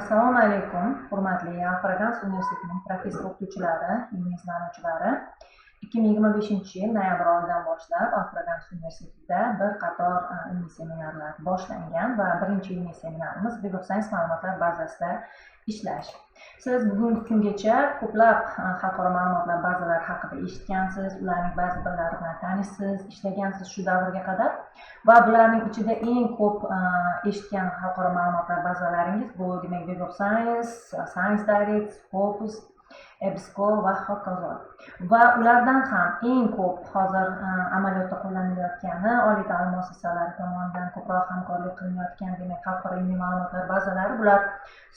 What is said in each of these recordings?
Assalomu alaykum, hurmatli Al-Faragans universitetining professor o'qituvchilari, ilmiy izlanuvchilari. 2025-yil noyabr oyidan boshlab Al-Faragans universitetida bir qator ilmiy seminarlar boshlangan va birinchi ilmiy seminarimiz Web of Science ma'lumotlar bazasida ishlash. Siz bugungi kungacha ko'plab xalqaro ma'lumotlar bazalari haqida eshitgansiz, ularning ba'zi birlari bilan tanishsiz, ishlagansiz shu davrga qadar va bularning ichida eng ko'p eshitgan xalqaro ma'lumotlar bazalaringiz bu demak Web of Science, Science Direct, Scopus, EBSCO va hokazo. Va ulardan ham eng ko'p hozir amaliyotda qo'llanilayotgani oliy ta'lim muassasalari tomonidan ko'proq hamkorlik qilinayotgan demak xalqaro ilmiy ma'lumotlar bazalari bular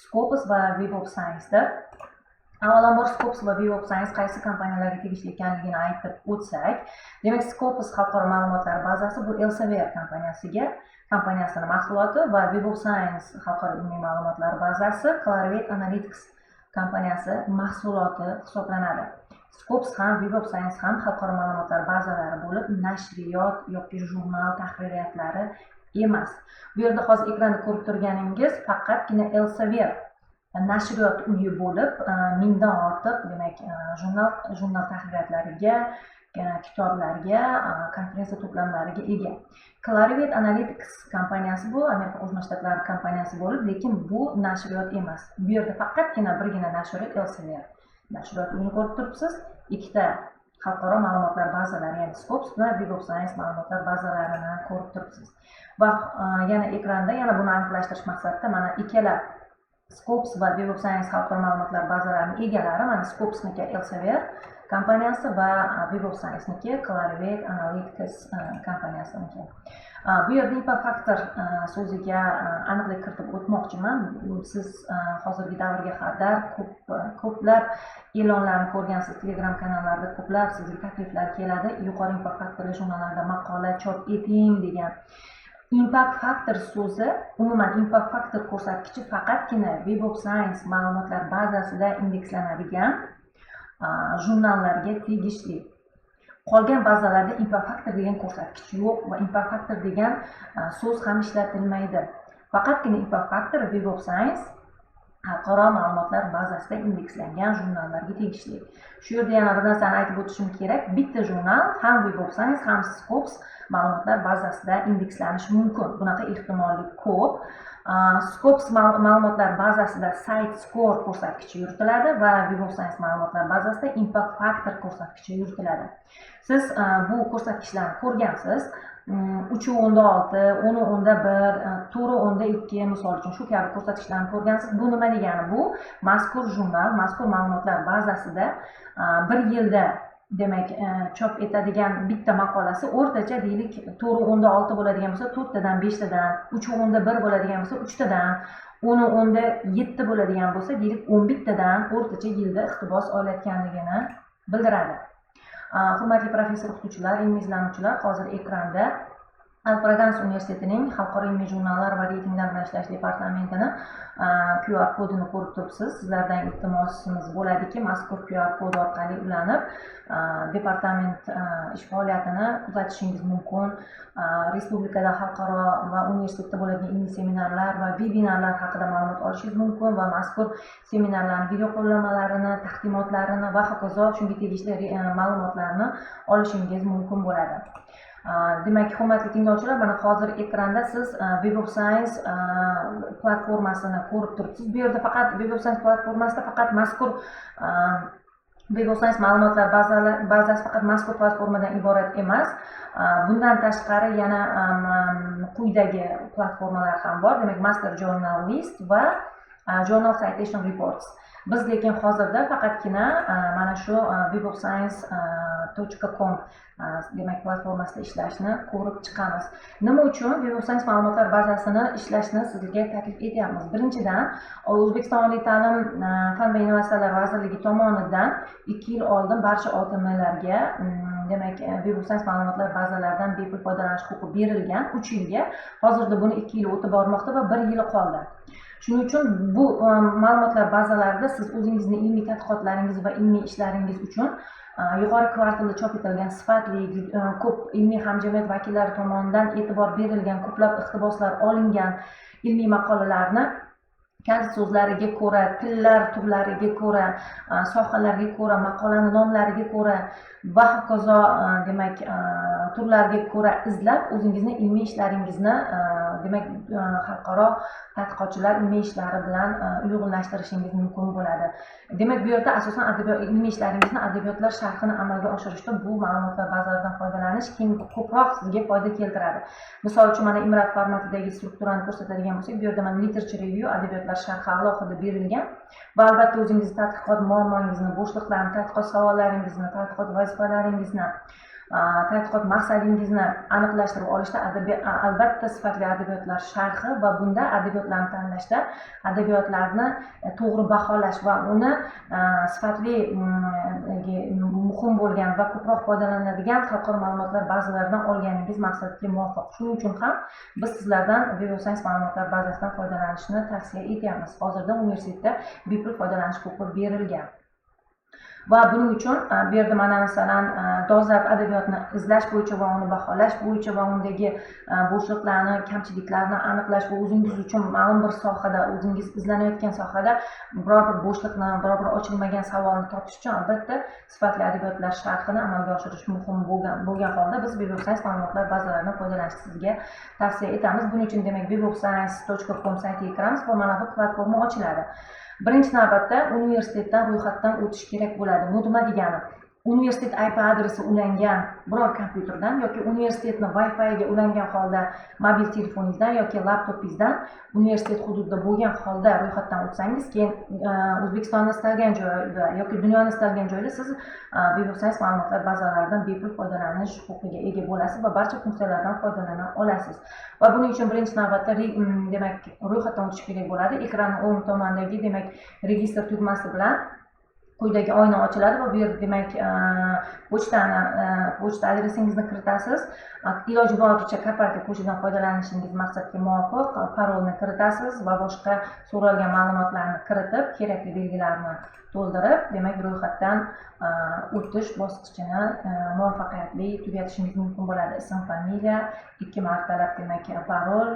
Scopus va Web of Science'dir. Avvalambor Scopus va Web of Science qaysi kompaniyalarga tegishli ekanligini aytib o'tsak, demak Scopus xalqaro ma'lumotlar bazasi bu Elsevier kompaniyasining mahsuloti va Web of Science xalqaro ilmiy ma'lumotlar bazasi Clarivate Analytics kompaniyasi mahsuloti hisoblanadi. Scopus ham Web of Science ham xalqaro ma'lumotlar bazalari bo'lib, nashriyot yoki jurnal tahrirotlari emas. Bu yerda hozir ekranda ko'rib turganingiz faqatgina Elsevier nashriyot uyi bo'lib, mingdan ortiq demak jurnal tahrirotlariga, kitoblarga, konferensiya to'plamlariga ega. Clarivate Analytics kompaniyasi bu Amerika Qo'shma Shtatlari kompaniyasi bo'lib, lekin bu nashriyot emas. Bu yerda faqatgina birgina nashriyot Elsevier nashriyot uyini ko'rib turibsiz. Ikkita xalqaro ma'lumotlar bazalari, ya'ni Scopus va Web of Science ma'lumotlar bazalarini ko'rib turibsiz. Va yana ekranda yana buni aniqlashtirish maqsadida mana ikkala Scopus va Web of Science xalqaro ma'lumotlar bazalarining egalari mana Scopusniki Elsevier kompaniyasi va Web of Science'niki Clarivate Analytics kompaniyasi. Bu yerda impact factor so'ziga aniqlik kiritib o'tmoqchiman. Siz hozirgi davrga qadar ko'plab e'lonlarni ko'rgansiz, Telegram kanallarida ko'plab sizga takliflar keladi. Yuqori impact factorli jurnallarda maqola chop eting degan. Impact factor so'zi, umuman impact factor ko'rsatkichi faqatgina Web of Science ma'lumotlar bazasida indekslanadigan jurnallarga tegishli. Qolgan bazalarda impact factor degan ko'rsatkich yo'q va impact factor degan so'z ham ishlatilmaydi. Faqatgina impact factor Web of Science xalqaro ma'lumotlar bazasida indekslangan jurnallarga tegishli. Shu yerda yana bir narsani aytib o'tishim kerak. Bitta jurnal ham Web of Science ham Scopus ma'lumotlar bazasida indekslanishi mumkin. Bunaqa ehtimollik ko'p. Scopus ma'lumotlar bazasida site score ko'rsatkichi yuritiladi va Web of Science ma'lumotlar bazasida impact factor ko'rsatkichi yuritiladi. Siz bu ko'rsatkichlarni ko'rgansiz. 3.6, 10.1, 4.2 misol uchun shu kabi ko'rsatkichlarni ko'rgansiz. Bu nima degani? Bu mazkur jurnal, mazkur ma'lumotlar bazasida bir yilda demak chop etadigan bitta maqolasi o'rtacha deylik 4.6 bo'ladigan bo'lsa 4 tadan 5 tadan, 3.1 bo'ladigan bo'lsa 3 tadan, 10.7 bo'ladigan bo'lsa deylik 11 tadan o'rtacha yilda iqtibos olayotganligini bildiradi. Hurmatli professor o'qituvchilar, ilmiy izlanuvchilar, hozir ekranda Al-Faragans universitetining xalqaro ilmiy jurnallar va reytinglar bilan ishlash departamentini QR kodini ko'rib turibsiz. Sizlardan iltimosimiz bo'ladiki, mazkur QR kod orqali ulanib departament ish faoliyatini kuzatishingiz mumkin. Respublikada xalqaro va universitetda bo'ladigan ilmiy seminarlar va vebinarlar haqida ma'lumot olishingiz mumkin va mazkur seminarlarning video qo'llanmalarini, taqdimotlarini va hokazo shunga tegishli ma'lumotlarni olishingiz mumkin bo'ladi. Demak, hurmatli tinglovchilar, mana hozir ekranda siz Web of Science platformasini ko'rib turibsiz. Bu yerda faqat Web of Science platformasida faqat mazkur Web of Science ma'lumotlar bazasi faqat mazkur platformadan iborat emas. Bundan tashqari yana quyidagi platformalar ham bor. Demak, Master Journal List va Journal Citation Reports. Biz lekin hozirda faqatgina mana shu webofscience.com demak platformasida ishlashni ko'rib chiqamiz. Nima uchun Web of Science ma'lumotlar bazasini ishlashni sizga taklif etyapmiz? Birinchidan, O'zbekiston Oliy ta'lim fan va innovatsiyalar vazirligi tomonidan 2 yil oldin barcha OTMlarga demak Web of Science ma'lumotlar bazalaridan bepul foydalanish huquqi berilgan 3 yilga. Hozirda buni 2 yil o'tib bormoqda va 1 yili qoldi. Shuning uchun bu ma'lumotlar bazalarida siz o'zingizning ilmiy tadqiqotlaringiz va ilmiy ishlaringiz uchun yuqori kvartalda chop etilgan sifatli ko'p ilmiy hamjamiyat vakillari tomonidan e'tibor berilgan ko'plab iqtiboslar olingan ilmiy maqolalarni kaliti so'zlariga ko'ra, tillar turlariga ko'ra, sohalarga ko'ra, maqolani nomlariga ko'ra va hokazo demak turlarga ko'ra izlab o'zingizni ilmiy ishlaringizni demak xalqaro tadqiqotchilar ilmiy ishlari bilan uyg'unlashtirishingiz mumkin bo'ladi. Demak, bu yerda asosan ilmiy ishlaringizni adabiyotlar sharhini amalga oshirishda bu ma'lumotlar bazalaridan foydalanish ko'proq sizga foyda keltiradi. Misol uchun mana Imrat formatidagi strukturani ko'rsatadigan bo'lsak, bu yerda mana literature review adabiyotlar sharhi alohida berilgan va albatta o'zingizni tadqiqot muammongizni, bo'shliqlarni, tadqiqot savollaringizni, tadqiqot vazifalaringizni, tadqiqot maqsadingizni aniqlashtirib olishda albatta sifatli adabiyotlar sharhi va bunda adabiyotlarni tanlashda adabiyotlarni to'g'ri baholash va uni sifatli muhim bo'lgan va ko'proq foydalanadigan xalqaro ma'lumotlar bazalaridan olganingiz maqsadga muvofiq. Shuning uchun ham biz sizlardan Web of Science ma'lumotlar bazasidan foydalanishni tavsiya etamiz. Hozirda universitetda bepul foydalanish huquqi berilgan. Va buning uchun bu yerda mana masalan dolzarb adabiyotni izlash bo'yicha va uni baholash bo'yicha va undagi bo'shliqlarni, kamchiliklarni aniqlash va o'zingiz uchun ma'lum bir sohada, o'zingiz izlanayotgan sohada biror bir bo'shliqni, biror bir ochilmagan savolni topish uchun albatta sifatli adabiyotlar sharhini amalga oshirish muhim bo'lgan holda biz Web of Science ma'lumotlar bazalaridan foydalanishni sizga tavsiya etamiz. Buning uchun demak webofscience.com saytiga kiramiz va mana bu platforma ochiladi. Birinchi navbatda universitetdan ro'yxatdan o'tish kerak bo'ladi. Bu nima degani? Universitet IP adresi ulangan biror kompyuterdan yoki universitetni Wi-Fi ga ulangan holda mobil telefoningizdan yoki laptopingizdan universitet hududida bo'lgan holda ro'yxatdan o'tsangiz, keyin O'zbekistonning istalgan joyida yoki dunyoning istalgan joyida siz Web of Science ma'lumotlar bazalaridan bepul foydalanish huquqiga ega bo'lasiz va barcha funksiyalardan foydalana olasiz. Va buning uchun birinchi navbatda demak ro'yxatdan o'tish kerak bo'ladi. Ekranning o'ng tomonidagi demak registr tugmasi bilan quyidagi oyna ochiladi va bu yerda demak pochta adresingizni kiritasiz. Iloji boricha korporativ pochtadan foydalanishingiz maqsadga muvofiq parolni kiritasiz va boshqa so'ralgan ma'lumotlarni kiritib, kerakli belgilarni to'ldirib, demak ro'yxatdan o'tish bosqichini muvaffaqiyatli tugatishingiz mumkin bo'ladi. Ism, familiya, 2 martalab demak parol,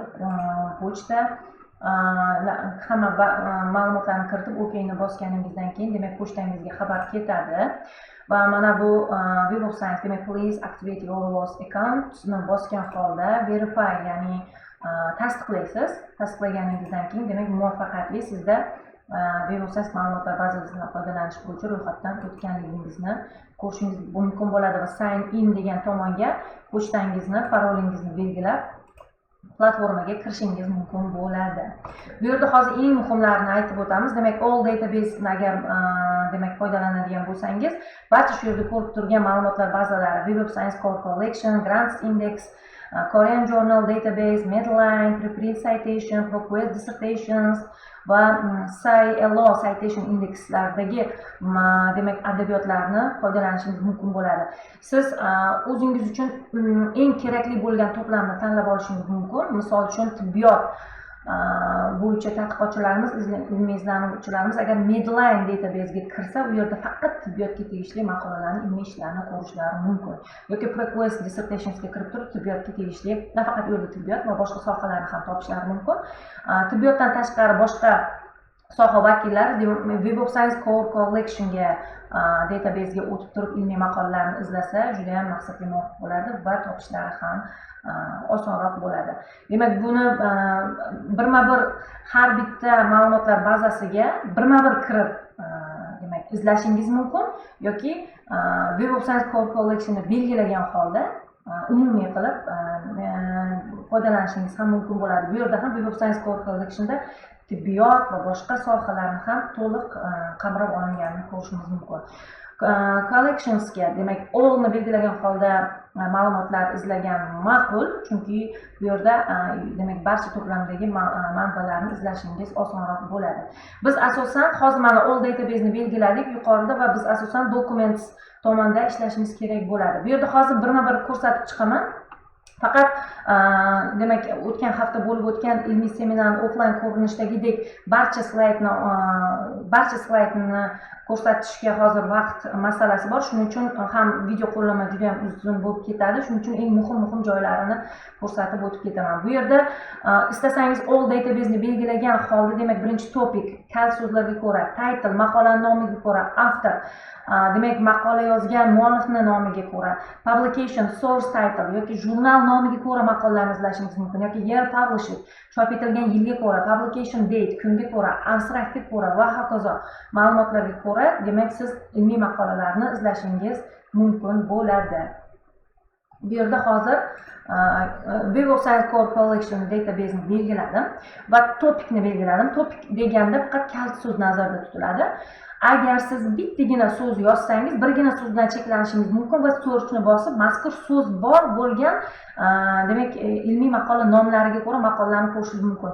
pochta hamma ma'lumotlarni kiritib OK'ni bosganingizdan keyin demak pochtangizga xabar ketadi va mana bu Web of Science demak please activate your WOS account ni bosgan holda verify ya'ni tasdiqlaysiz. Tasdiqlaganingizdan keyin demak muvaffaqiyatli sizda Web of Science ma'lumotlar bazasidan foydalanish bo'yicha ro'yxatdan o'tganligingizni ko'rishingiz mumkin bo'ladi va sign in degan tomonga pochtangizni, parolingizni belgilab platformaga kirishingiz mumkin bo'ladi. Bu yerda hozir eng muhimlarini aytib o'tamiz. Demak, all database agar demak foydalanadigan bo'lsangiz, barcha shu yerda ko'rib turgan ma'lumotlar bazalari Web of Science Core Collection, Grants Index, Korean Journal Database, Medline, Preprint Citation, ProQuest Dissertations va SciLO Citation Indexlaridagi demak adabiyotlarni foydalanishingiz mumkin bo'ladi. Siz o'zingiz uchun eng kerakli bo'lgan to'plamni tanlab olishingiz mumkin. Misol uchun tibbiyot bo'yicha tadqiqotchilarimiz, ilmiy izlanuvchilarimiz agar Medline databasega kirsa, u yerda faqat tibbiyotga tegishli maqolalarni, ilmiy ishlarni ko'rishlari mumkin. Yoki ProQuest Dissertationsga kirib turib, tibbiyotga tegishli nafaqat u yerda tibbiyot va boshqa sohalarni ham topishlari mumkin. Tibbiyotdan tashqari boshqa soha vakillari Web of Science Core Collectionga databasega o'tib turib ilmiy maqolalarni izlasa, juda ham maqsadga muvofiq bo'ladi va topishlari ham osonroq bo'ladi. Demak, buni birma-bir har bitta ma'lumotlar bazasiga birma-bir kirib demak izlashingiz mumkin yoki Web of Science Core Collectionni belgilagan holda umumiy qilib foydalanishingiz ham mumkin bo'ladi. Bu yerda ham Web of Science Core Collectionda tibbiyot va boshqa sohalarni ham to'liq qamrab olinganini ko'rishingiz mumkin. Collectionsga demak allni belgilagan holda ma'lumotlar izlagan ma'qul, chunki bu yerda demak barcha to'plamdagi manbalarni izlashingiz osonroq bo'ladi. Biz asosan hozir mana all databaseni belgiladik yuqorida va biz asosan documents tomonda ishlashimiz kerak bo'ladi. Bu yerda hozir birma-bir ko'rsatib chiqaman. Faqat demak o'tgan hafta bo'lib o'tgan ilmiy seminarni offlayn ko'rinishdagidek barcha slaydni ko'rsatishga hozir vaqt masalasi bor. Shuning uchun ham video qo'llanma juda ham uzun bo'lib ketadi. Shuning uchun eng muhim joylarini ko'rsatib o'tib ketaman. Bu yerda istasangiz all databaseni belgilagan holda, demak birinchi topic kal so'zlarga ko'ra, title maqolaning nomiga ko'ra, author demak maqola yozgan muallifning nomiga ko'ra, publication source title yoki jurnal nomiga ko'ra maqolalarni izlashingiz mumkin yoki year published chop etilgan yilga ko'ra, publication date kunga ko'ra, abstractga ko'ra va hokazo ma'lumotlarga ko'ra, demak siz ilmiy maqolalarni izlashingiz mumkin bo'ladi. Bu yerda hozir Web of Science Core Collection databaseni belgiladim va topicni belgiladim. Topic deganda faqat kaliti so'z nazarda tutiladi. Agar siz bittagina so'z yozsangiz, birgina so'z bilan cheklanishingiz mumkin va searchni bosib, mazkur so'z bor bo'lgan demak ilmiy maqola nomlariga ko'ra maqolalarni ko'rishingiz mumkin.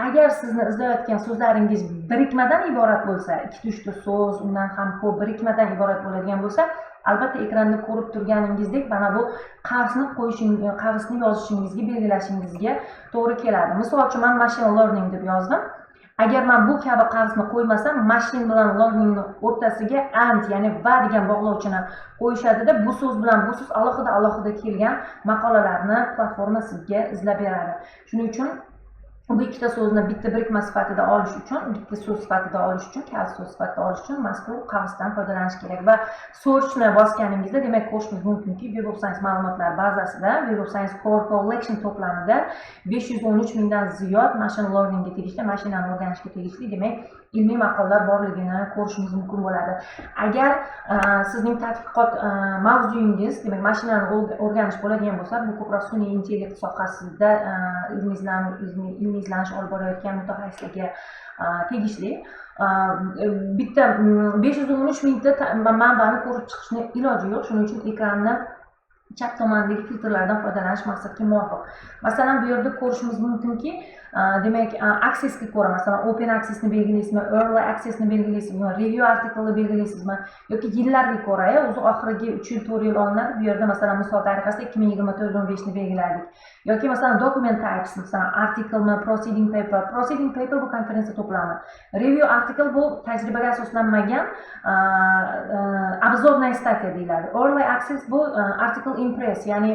Agar sizni izlayotgan so'zlaringiz birikmadan iborat bo'lsa, 2-3 ta so'z, undan ham ko'p birikmadan iborat bo'ladigan bo'lsa, albatta ekranda ko'rib turganingizdek mana bu qavsni yozishingizga, belgilashingizga to'g'ri keladi. Misol uchun men machine learning deb yozdim. Agar men bu kabi qavsni qo'ymasam, machine bilan learningni o'rtasiga and, ya'ni va degan bog'lovchini qo'yishadida, bu so'z bilan bu so'z alohida kelgan maqolalarni platforma sizga izlab beradi. Shuning uchun bu ikkita so'zni bitta birikma sifatida olish uchun, bitta so'z sifatida olish uchun, kaliti so'z sifatida olish uchun mazkur qavsdan foydalanish kerak va searchni bosganingizda demak ko'rishingiz mumkinki, Web of Science ma'lumotlar bazasida Web of Science Core Collection to'plamida 513 mingdan ziyod machine learningga tegishli, mashinani o'rganishga tegishli demak ilmiy maqolalar borligini ko'rishingiz mumkin bo'ladi. Agar sizning tadqiqot mavzuyingiz demak mashinani o'rganish bo'ladigan bo'lsa, bu ko'proq sun'iy intellekt sohasida ilmiy izlanish olib borayotgan mutaxassislarga tegishli. Bitta 513 mingta manbani ko'rib chiqishni iloji yo'q. Shuning uchun ekranni chap tomondagi filtrlardan foydalanish maqsadga muvofiq. Masalan, bu yerda ko'rishimiz mumkinki, demak accessga ko'ra, masalan, open accessni belgilaysizmi, early accessni belgilaysizmi, review artikelni belgilaysizmi yoki yillarga ko'ra, o'zi oxirgi 3 yil, 4 yil olinadi. Bu yerda masalan misol tariqasida 2024-15 ni belgiladik. Yoki masalan document types, masalan artikelmi, proceeding paper. Proceeding paper bu konferensiya to'plami. Review article bu tajribaga asoslanmagan obzorная statiya deyiladi. Early access bu article in press, ya'ni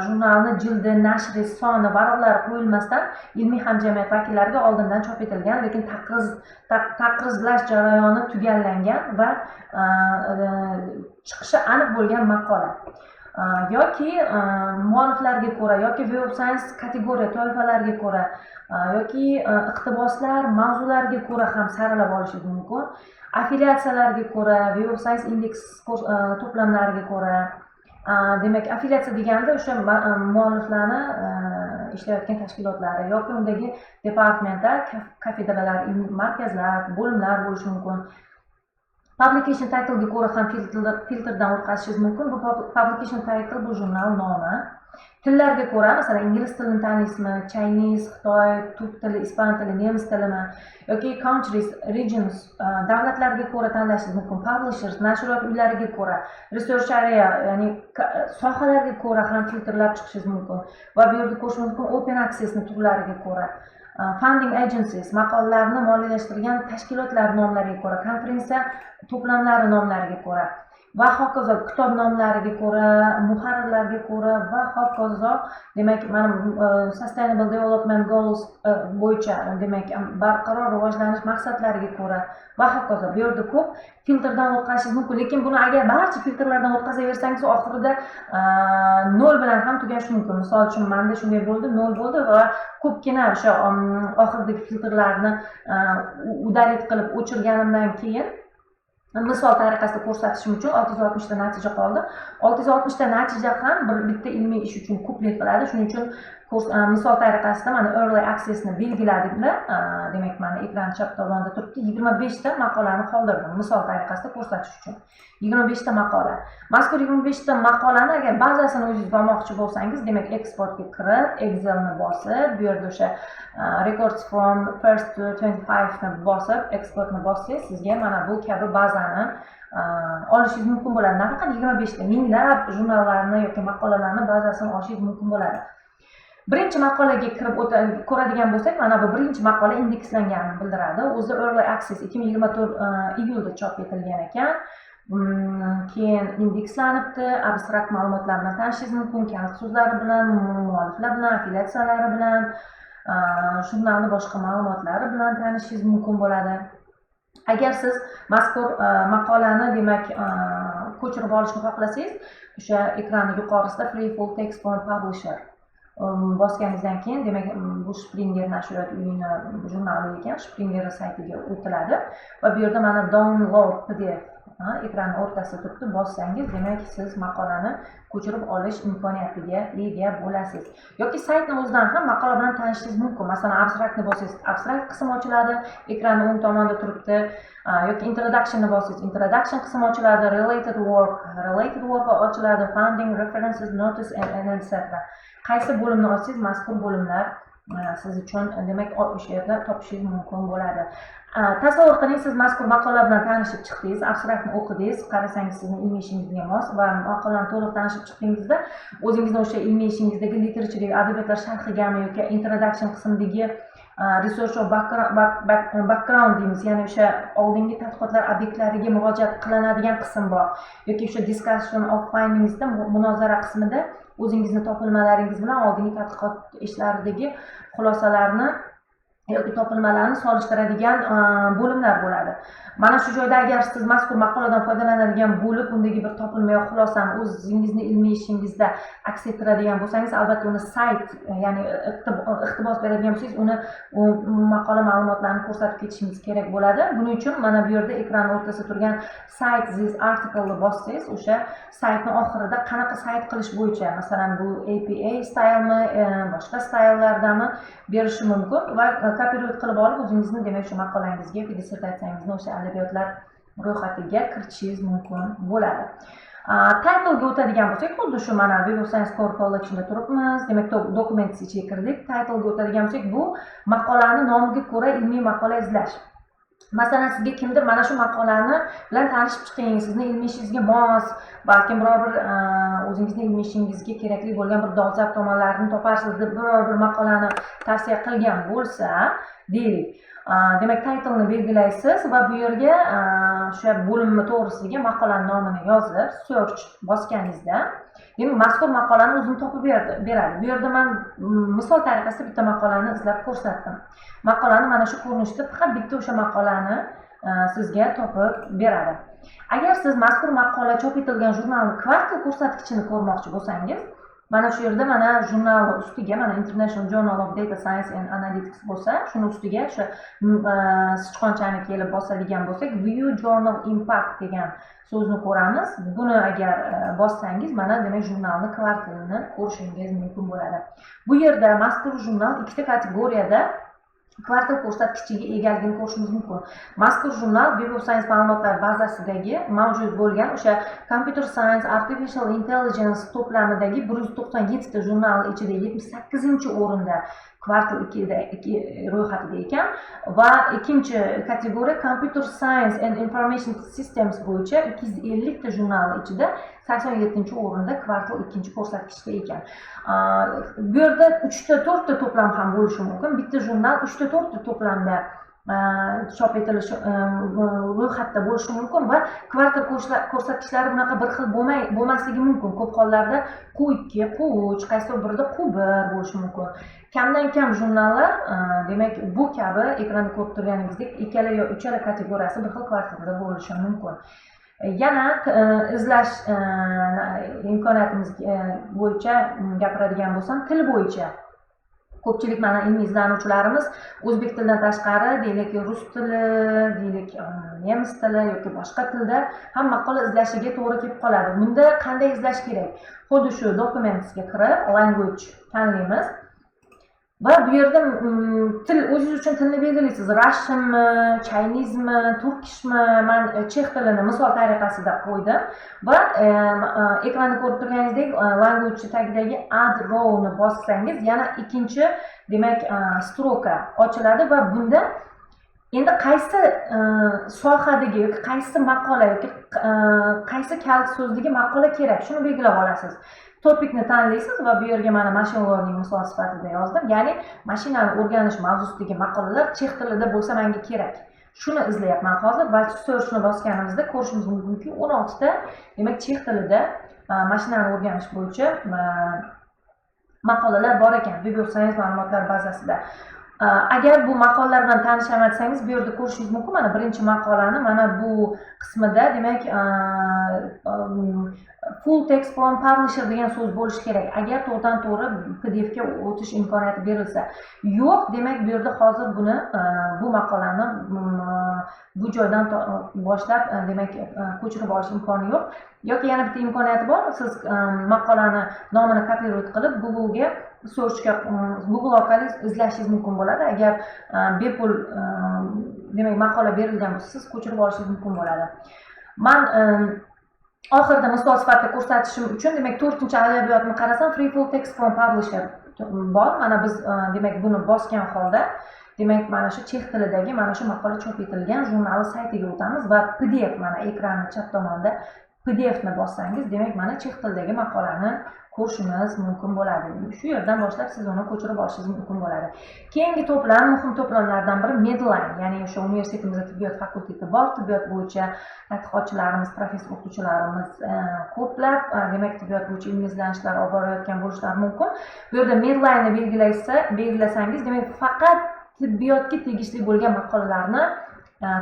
jurnalni jildi, nashri, soni, varaqlari qo'yilmasdan ilmiy hamjamiyat vakillariga oldindan chop etilgan, lekin taqrizlash jarayoni tugallangan va chiqishi aniq bo'lgan maqola. Yoki mualliflarga ko'ra yoki Web of Science kategoriya toifalariga ko'ra yoki iqtiboslar, mavzularga ko'ra ham saralab olishingiz mumkin. Affiliatsiyalarga ko'ra, Web of Science index to'plamlariga ko'ra. Demak, affiliatsiya deganda o'sha mualliflarni ishlayotgan tashkilotlari yoki undagi departamentlar, kafedralar, markazlar, bo'limlar bo'lishi mumkin. Publication title ga ko'ra ham filtrdan o'tkazishingiz mumkin. Bu publication title bu jurnal nomi. Tillarga ko'ra, masalan, ingliz tilini taniysizmi, Chinese, Xitoy, turk tili, ispan tili, nemis tilimi yoki countries, regions, davlatlarga ko'ra tanlashingiz mumkin. Publishers, nashriyot uylariga ko'ra, research area, ya'ni sohalarga ko'ra ham filtrlab chiqishingiz mumkin. Va bu yerda ko'rish mumkin open accessni turlariga ko'ra. Funding agencies, maqolalarni moliyalashtirgan tashkilotlar nomlariga ko'ra, konferensiya to'plamlari nomlariga ko'ra va hokazo kitob nomlariga ko'ra, muharrirlarga ko'ra va hokazo, demak, mana Sustainable Development Goals bo'yicha, demak, barqaror rivojlanish maqsadlariga ko'ra va hokazo. Bu yerda ko'p filtrdan o'tkazishingiz mumkin, lekin buni agar barcha filtrlardan o'tkazaversangiz, oxirida 0 bilan ham tugashi mumkin. Misol uchun, menda shunday bo'ldi, 0 bo'ldi va ko'pgina o'sha oxiridagi filtrlarni udalit qilib o'chirganimdan keyin misol tariqasida ko'rsatishim uchun 660 ta natija qoldi. 660 ta natija ham bitta ilmiy ish uchun ko'plik qiladi. Shuning uchun kurs misol tariqasida mana early accessni belgiladikda, demak mana ekran chap tomonda turibdi, 25 ta maqolani qoldirdim misol tariqasida ko'rsatish uchun. 25 ta maqola. Mazkur 25 ta maqolani agar bazasini o'zingiz olmoqchi bo'lsangiz, demak exportga kirib, Excelni bosib, bu yerda o'sha records from first to 25 ni bosib, exportni bossangiz, sizga mana bu kabi bazani olishingiz mumkin bo'ladi. Nafaqat 25 ta, minglab jurnallarni yoki maqolalarni bazasini olishingiz mumkin bo'ladi. Birinchi maqolaga kirib ko'radigan bo'lsak, mana bu birinchi maqola indekslanganini bildiradi. O'zi early access 2024 iyulda chop etilgan ekan. Keyin indekslanibdi, abstrakt ma'lumotlar bilan tanishishingiz mumkin, kaliti so'zlari bilan, mualliflar bilan, affiliatsiyalari bilan, jurnalning boshqa ma'lumotlari bilan tanishishingiz mumkin bo'ladi. Agar siz mazkur maqolani demak ko'chirib olishni xohlasangiz, o'sha ekranning yuqorisida Free Full Text from Publisher bosganingizdan keyin demak bu Springer nashriyot uyini jurnali ekan, Springer saytiga o'tiladi va bu yerda mana download PDF ekran o'rtasida turibdi. Bossangiz, demak siz maqolani ko'chirib olish imkoniyatiga ega bo'lasiz. Yoki saytning o'zidan ham maqola bilan tanishishingiz mumkin. Masalan, abstraktni bossangiz, abstrakt qismi ochiladi, ekranning o'ng tomonida turibdi. Yoki introductionni bossangiz, introduction qismi ochiladi, related work ochiladi, funding, references, notice and etc. Qaysi bo'limni ochsangiz, mazkur bo'limlar siz uchun demak o'sha yerda topishingiz mumkin bo'ladi. Tasavvur qiling, siz mazkur maqola bilan tanishib chiqdingiz, abstraktni o'qidingiz, qarasangiz sizning ilmiy ishingizga mos va maqolani to'liq tanishib chiqdingizda, o'zingizni o'sha ilmiy ishingizdagi literature adabiyotlar sharhigami yoki introduction qismidagi research or background deymiz, ya'ni o'sha oldingi tadqiqotlar obyektlariga murojaat qilinadigan qism bor, yoki o'sha discussion of findingsda munozara qismida o'zingizni topilmalaringiz bilan oldingi tadqiqot ishlaridagi xulosalarni yoki topilmalarni solishtiradigan bo'limlar bo'ladi. Mana shu joyda agar siz mazkur maqoladan foydalanadigan bo'lib, undagi bir topilma yoki xulosani o'zingizni ilmiy ishingizda aks ettiradigan bo'lsangiz, albatta uni sayt, ya'ni iqtibos beradigan bo'lsangiz, uni maqola ma'lumotlarini ko'rsatib ketishingiz kerak bo'ladi. Buning uchun mana bu yerda ekran o'rtasida turgan cite this article ni bossangiz, o'sha saytning oxirida qanaqa sayt qilish bo'yicha, masalan bu APA stylemi, boshqa stylelardami berishi mumkin va copyright qilib olib o'zingizni demak shu maqolangizga yoki dissertatsiyangizni o'sha adabiyotlar ro'yxatiga kiritishingiz mumkin bo'ladi. Title'ga o'tadigan bo'lsak, xuddi shu mana Web of Science Core Collection'da turibmiz. Demak, Documents ichiga kirdik. Title'ga o'tadigan bo'lsak, bu maqolani nomiga ko'ra ilmiy maqola izlash. Masalan, sizga kimdir mana shu maqolani bilan tanishib chiqing, sizni ilmiy ishingizga mos, balkim biror bir o'zingizning ilmiy ishingizga kerakli bo'lgan bir dolzarb tomonlarini toparsiz deb biror bir maqolani tavsiya qilgan bo'lsa, deylik. Demak, title'ni belgilaysiz va bu yerga o'sha bo'limni to'g'risidagi maqolaning nomini yozib, search bosganingizda, demak, mazkur maqolani o'zini topib beradi. Bu yerda men misol tariqasida bitta maqolani izlab ko'rsatdim. Maqolani mana shu ko'rinishda faqat bitta o'sha maqolani sizga topib beradi. Agar siz mazkur maqola chop etilgan jurnalning kvartal ko'rsatkichini ko'rmoqchi bo'lsangiz, mana shu yerda mana jurnal ustiga mana International Journal of Data Science and Analytics bo'lsa, shuni ustiga o'sha sichqonchani kelib bosadigan bo'lsak, View Journal Impact degan so'zni ko'ramiz. Buni agar bossangiz, mana demak jurnalning kvartalini ko'rishingiz mumkin bo'ladi. Bu yerda mazkur jurnal ikkita kategoriyada kvartal ko'rsatkichiga egaligini ko'rishimiz mumkin. Mazkur jurnal Web of Science ma'lumotlar bazasidagi mavjud bo'lgan o'sha Computer Science, Artificial Intelligence to'plamidagi 197 ta jurnal ichida 78-o'rinda kvartal 2 ro'yxatida ekan va ikkinchi kategoriya Computer Science and Information Systems bo'yicha 250 ta jurnal ichida 87-o'rinda kvartal 2 ko'rsatkichda ekan. Bu yerda 3 ta 4 ta to'plam ham bo'lishi mumkin. Bitta jurnal 3 ta 4 ta to'plamda chop etilishi ro'yxatda bo'lishi mumkin va kvartal ko'rsatkichlari bunaqa bir xil bo'lmasligi mumkin. Ko'p hollarda Q2, Q3, qaysi birida Q1 bo'lishi mumkin. Kamdan kam jurnallar, demak, bu kabi ekranda ko'rib turganingizdek ikkala yo uchala kategoriyasi bir xil kvartalda bo'lishi mumkin. Yana izlash imkoniyatimiz bo'yicha gapiradigan bo'lsam, til bo'yicha ko'pchilik mana ilmiy izlanuvchilarimiz o'zbek tilidan tashqari, deylik, rus tili, deylik, nemis tili yoki boshqa tilda ham maqola izlashiga to'g'ri kelib qoladi. Bunda qanday izlash kerak? Xuddi shu Documents'ga kirib, language tanlaymiz. Va bu yerda til o'zingiz uchun tilni belgilaysiz. Russianmi, Chinese'mi, Turkishmi? Men chex tilini misol tariqasida qo'ydim va ekranda ko'rib turganingizdek language tagidagi add row'ni bossangiz yana ikkinchi demak stroka ochiladi va bunda endi qaysi sohadagi yoki qaysi maqola yoki qaysi kalit so'zligi maqola kerak shuni belgilab olasiz. Topikni tanlaysiz va bu yerga mana machine learning misol sifatida yozdim. Ya'ni mashinani o'rganish mavzusidagi maqolalar chex tilida bo'lsa menga kerak. Shuni izlayapman hozir va searchni bosganimizda ko'rishimiz mumkinki 16 ta demak chex tilida mashinani o'rganish bo'yicha maqolalar bor ekan Web of Science ma'lumotlar bazasida. Agar bu maqolalar bilan tanishamatsangiz bu yerda ko'rishingiz mumkin. Mana birinchi maqolani mana bu qismida demak full text from publisher degan so'z bo'lishi kerak. Agar to'g'ridan-to'g'ri PDF ga o'tish imkoniyati berilsa. Yo'q, demak bu yerda hozir buni bu maqolani bu joydan boshlab demak ko'chirib olish imkoni yo'q. Yoki yana bitta imkoniyati bor. Siz maqolani nomini kopirovat qilib Google orqali izlashingiz mumkin bo'ladi. Agar bepul demak maqola berilgan bo'lsa, siz ko'chirib olishingiz mumkin bo'ladi. Men oxirida misol sifatida ko'rsatishim uchun demak 4-adabiyotni qarasam free full text from publisher bor. Mana biz demak buni bosgan holda demak mana shu chex tilidagi mana shu maqola chop etilgan jurnal saytiga o'tamiz va PDF mana ekranning chap tomonida PDF ni bossangiz, demak mana chex tilidagi maqolani ko'rishingiz mumkin bo'ladi. Shu yerdan boshlab siz uni ko'chirib olishingiz mumkin bo'ladi. Keyingi to'plam, muhim to'plamlardan biri Medline, ya'ni o'sha universitetimizda tibbiyot fakulteti bor, tibbiyot bo'yicha tadqiqotchilarimiz, professor o'qituvchilarimiz ko'plab, demak tibbiyot bo'yicha ilmiy izlanishlar olib borayotgan bo'lishlari mumkin. Bu yerda Medline'ni belgilasangiz, demak faqat tibbiyotga tegishli bo'lgan maqolalarni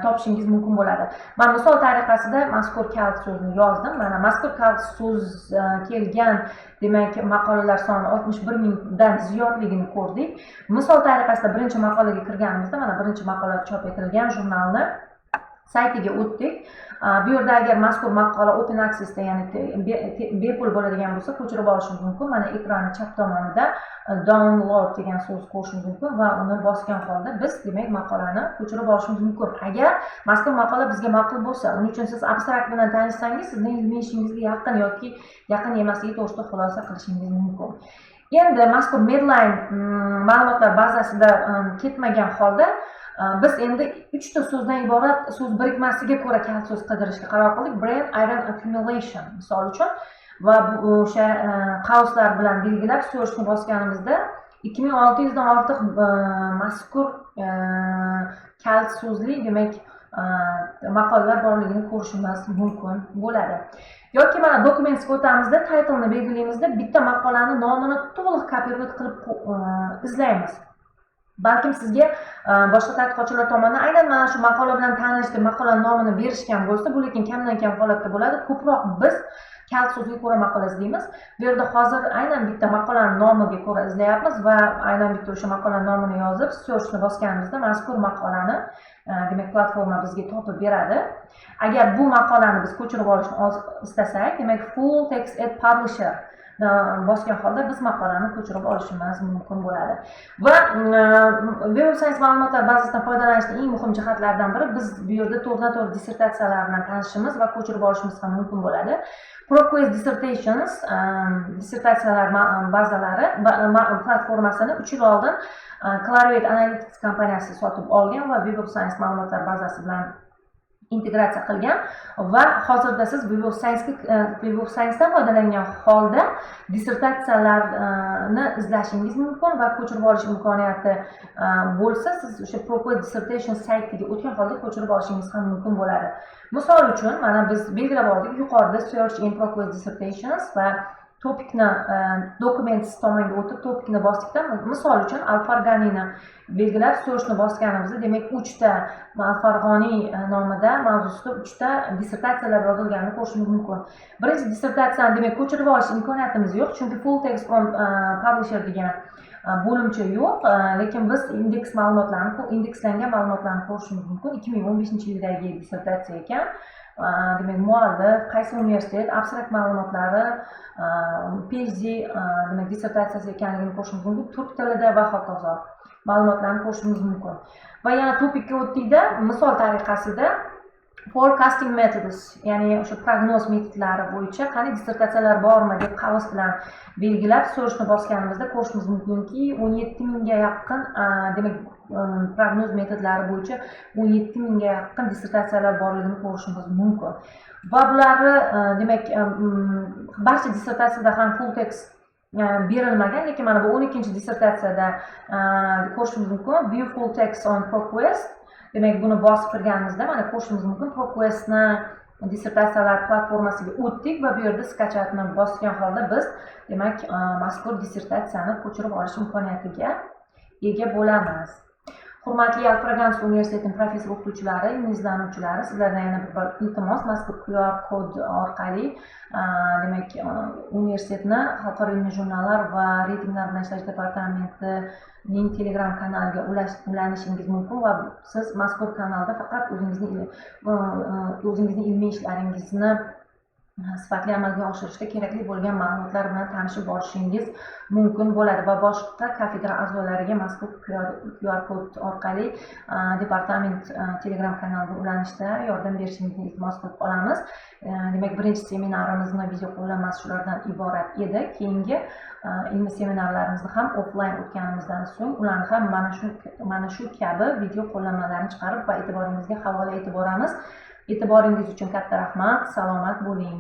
topishingiz mumkin bo'ladi. Men misol tariqasida mazkur kalit so'zni yozdim. Mana mazkur kalit so'z kelgan demak maqolalar soni 61 mingdan ziyodligini ko'rdik. Misol tariqasida birinchi maqolaga kirganimizda mana birinchi maqola chop etilgan jurnalni saytiga o'tdik. Bu yerda agar mazkur maqola open accessda, ya'ni bepul bo'ladigan bo'lsa, ko'chirib olishingiz mumkin. Mana ekranning chap tomonida download degan so'z ko'rishingiz mumkin va uni bosgan holda biz demak maqolani ko'chirib olishimiz mumkin. Agar mazkur maqola bizga ma'qul bo'lsa, uning uchun siz abstrakt bilan tanishsangiz, sizning ilmiy ishingizga yaqin yoki yaqin emasligi to'g'risida xulosa qilishingiz mumkin. Endi mazkur Medline ma'lumotlar bazasida ketmagan holda biz endi 3 ta so'zdan iborat so'z birikmasiga ko'ra kalit so'z qidirishga qaror qildik. Brain iron accumulation misol uchun va bu o'sha qauslar bilan belgilab searchni bosganimizda 2600 dan ortiq mazkur kalit so'zli demak maqolalar borligini ko'rishimiz mumkin bo'ladi. Yoki mana dokumentsga o'tamizda title'ni belgilaymizda bitta maqolani nomini to'liq kopirovat qilib izlaymiz. Balkim sizga boshqa tadqiqotchilar tomonidan aynan mana shu maqola bilan tanishdi, maqolaning nomini berishgan bo'lsa, bu lekin kamdan kam holatda bo'ladi. Ko'proq biz kalit so'zga ko'ra maqola izlaymiz. Bu yerda hozir aynan bitta maqolaning nomiga ko'ra izlayapmiz va aynan bitta o'sha maqolaning nomini yozib, searchni bosganimizda mazkur maqolani demak platforma bizga topib beradi. Agar bu maqolani biz ko'chirib olishni istasak, demak full text add publisher bosgan holda biz maqolani ko'chirib olishimiz mumkin bo'ladi. Va Web of Science ma'lumotlar bazasidan foydalanishning eng muhim jihatlaridan biri biz bu yerda to'g'ridan-to'g'ri dissertatsiyalar bilan tanishishimiz va ko'chirib olishimiz ham mumkin bo'ladi. ProQuest Dissertations dissertatsiyalar bazalari platformasini 3 yil oldin Clarivate Analytics kompaniyasi sotib olgan va Web of Science ma'lumotlar bazasi bilan integratsiya qilgan va hozirda siz Web of Science'dan foydalangan holda dissertatsiyalarni izlashingiz mumkin va ko'chirib olish imkoniyati bo'lsa, siz o'sha ProQuest Dissertation saytiga o'tgan holda ko'chirib olishingiz ham mumkin bo'ladi. Misol uchun, mana biz belgilab oldik, yuqorida Search in ProQuest Dissertations va topikni Documents tomonga o'tib topikni bosdikda, misol uchun Al-Farg'oniyni belgilab searchni bosganimizda, demak 3 ta Al-Farg'oniy nomida mavzusida 3 ta dissertatsiyalar yozilganini ko'rishimiz mumkin. Birinchi dissertatsiyani demak ko'chirib olish imkoniyatimiz yo'q, chunki full text from publisher degan bo'limcha yo'q, lekin biz indekslangan ma'lumotlarni ko'rishimiz mumkin. 2015-yildagi dissertatsiya ekan demak muallif, qaysi universitet, abstrakt ma'lumotlari, PhD demak dissertatsiyasi ekanligini ko'rishimiz mumkin, turk tilida va hokazo ma'lumotlarni ko'rishimiz mumkin. Va yana topikka o'tdikda misol tariqasida forecasting methods, ya'ni o'sha prognoz metodlari bo'yicha qanday dissertatsiyalar bormi deb qavs bilan belgilab so'rishni bosganimizda ko'rishimiz mumkinki 17 mingga yaqin demak prognoz metodlari bo'yicha 17 mingga yaqin dissertatsiyalar borligini ko'rishimiz mumkin. Va bularni demak barcha dissertatsiyada ham full text berilmagan, lekin mana bu 12-chi dissertatsiyada ko'rishimiz mumkin. View full text on ProQuest. Demak, buni bosib kirganimizda mana ko'rishimiz mumkin. ProQuestni dissertatsiyalar platformasiga o'tdik va bu yerda skachatni bosgan holda biz demak mazkur dissertatsiyani ko'chirib olish imkoniyatiga ega bo'lamiz. Hurmatli Alfraganus universitetining professor o'qituvchilari, izlanuvchilari, sizlardan yana bir iltimos, mazkur QR kod orqali demak universitetni xalqaro ilmiy jurnallar va reytinglar bilan ishlash departamentining Telegram kanaliga ulanishingiz mumkin va siz mazkur kanalda faqat o'zingizning ilmiy ishlaringizni sifatli amalga oshirishda kerakli bo'lgan ma'lumotlar bilan tanishib borishingiz mumkin bo'ladi va boshqa kafedra a'zolariga mazkur QR kod orqali departament Telegram kanaliga ulanishda yordam berishingizni iltimos qilib qolamiz. Demak, birinchi seminarimizni video qo'llanmasi shulardan iborat edi. Keyingi ilmiy seminarlarimizni ham offline o'tganimizdan so'ng ularni ham mana shu kabi video qo'llanmalarni chiqarib va e'tiboringizga havola etib boramiz. E'tiboringiz uchun katta rahmat. Salomat bo'ling.